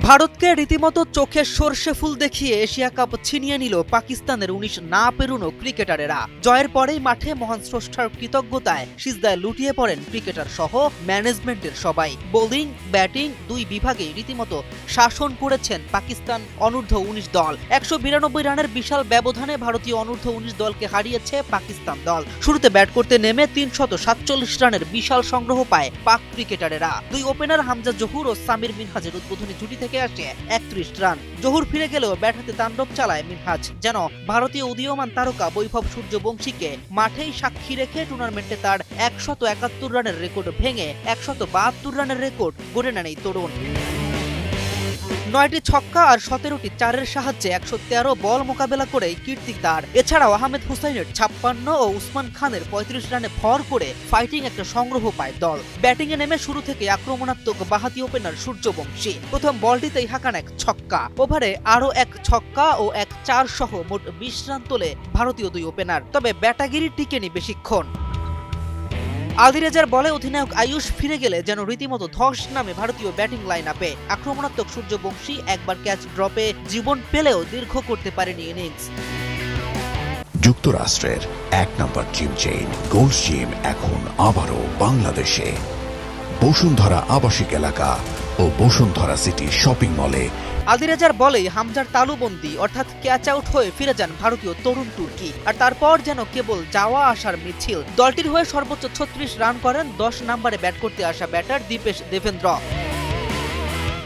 ভারতকে রীতিমতো চোখে সর্ষে ফুল দেখিয়ে এশিয়া কাপ ছিনিয়ে নিল পাকিস্তানের ১৯ না পেরুনো ক্রিকেটারেরা। জয়ের পরেই মাঠে মহান স্রষ্টার কৃতজ্ঞতায় সিজদায় লুটিয়ে পড়েন ক্রিকেটার সহ ম্যানেজমেন্টের সবাই। বোলিং ব্যাটিং দুই বিভাগেই রীতিমতো শাসন করেছেন পাকিস্তান অনূর্ধ্ব ১৯ দল। ১৯২ রানের বিশাল ব্যবধানে ভারতীয় অনূর্ধ্ব ১৯ দলকে হারিয়েছে পাকিস্তান দল। শুরুতে ব্যাট করতে নেমে ৩৪৭ রানের বিশাল সংগ্রহ পায় পাক ক্রিকেটারেরা। দুই ওপেনার হামজা জহুর ও সামির মিনহাজের উদ্বোধনী জুটি থেকে আসে ৩১ রান। জহুর ফিরে গেলেও ব্যাট হাতে তাণ্ডব চালায় মিনহাজ, যেন ভারতীয় উদীয়মান তারকা বৈভব সূর্যবংশীকে মাঠেই সাক্ষী রেখে টুর্নামেন্টে তার ১৭১ রানের রেকর্ড ভেঙে ১৭২ রানের রেকর্ড গড়ে নেন এই তরুণ। ৯টি ছক্কা আর ১৭টি চারের সাহায্যে ১১৩ বল মোকাবেলা করে কীর্তি তার। এছাড়াও আহমেদ হুসাইনের ৫৬ ও উসমান খানের ৩৫ রানে ভর করে ফাইটিং একটা সংগ্রহ পায় দল। ব্যাটিংয়ে নেমে শুরু থেকে আক্রমণাত্মক বাঁহাতি ওপেনার সূর্যবংশী প্রথম বলটিতেই হাঁকান এক ছক্কা। ওভারে আরও এক ছক্কা ও এক চার সহ মোট ২০ রান তোলে ভারতীয় দুই ওপেনার। তবে ব্যাটাগিরি টিকেনি বেশিক্ষণ। আলদিরেজার বলে অধিনায়ক আয়ুষ ফিরে গেলে যেন রীতিমতো ধস নামে ভারতীয় ব্যাটিং লাইন আপে। আক্রমণাত্মক সূর্যবংশী একবার ক্যাচ ড্রপে জীবন পেলেও দীর্ঘ করতে পারেনি ইনিংস। যুক্তরাষ্ট্রের ১ নম্বর জিম চেইন গোল্ডস জিম এখন আবারও বাংলাদেশে। বসুন্ধরা আবাসিক এলাকা ও বসুন্ধরা সিটি শপিং মলে। আলদিরেজার বলেই হামজার তালুবন্দি অর্থাৎ ক্যাচ আউট হয়ে ফিরে যান ভারতীয় তরুণ তুর্কি। আর তারপর যেন কেবল যাওয়া আসার মিছিল। দলটির হয়ে সর্বোচ্চ ৩৬ রান করেন ১০ নম্বরে ব্যাট করতে আসা ব্যাটার দীপেশ দেবেন্দ্র।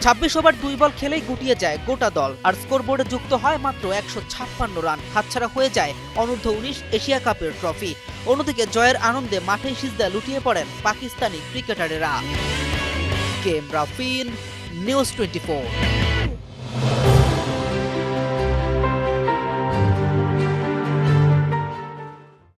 ২৬ ওভার ২ বল খেলেই গুটিয়ে যায় গোটা দল। আর স্কোরবোর্ডে যুক্ত হয় মাত্র ১৫৬ রান। হাতছাড়া হয়ে যায় অনূর্ধ্ব ১৯ এশিয়া কাপের ট্রফি। অন্যদিকে জয়ের আনন্দে মাঠেই সিজদায় লুটিয়ে পড়েন পাকিস্তানি ক্রিকেটারেরা। K M Rafin, news 24।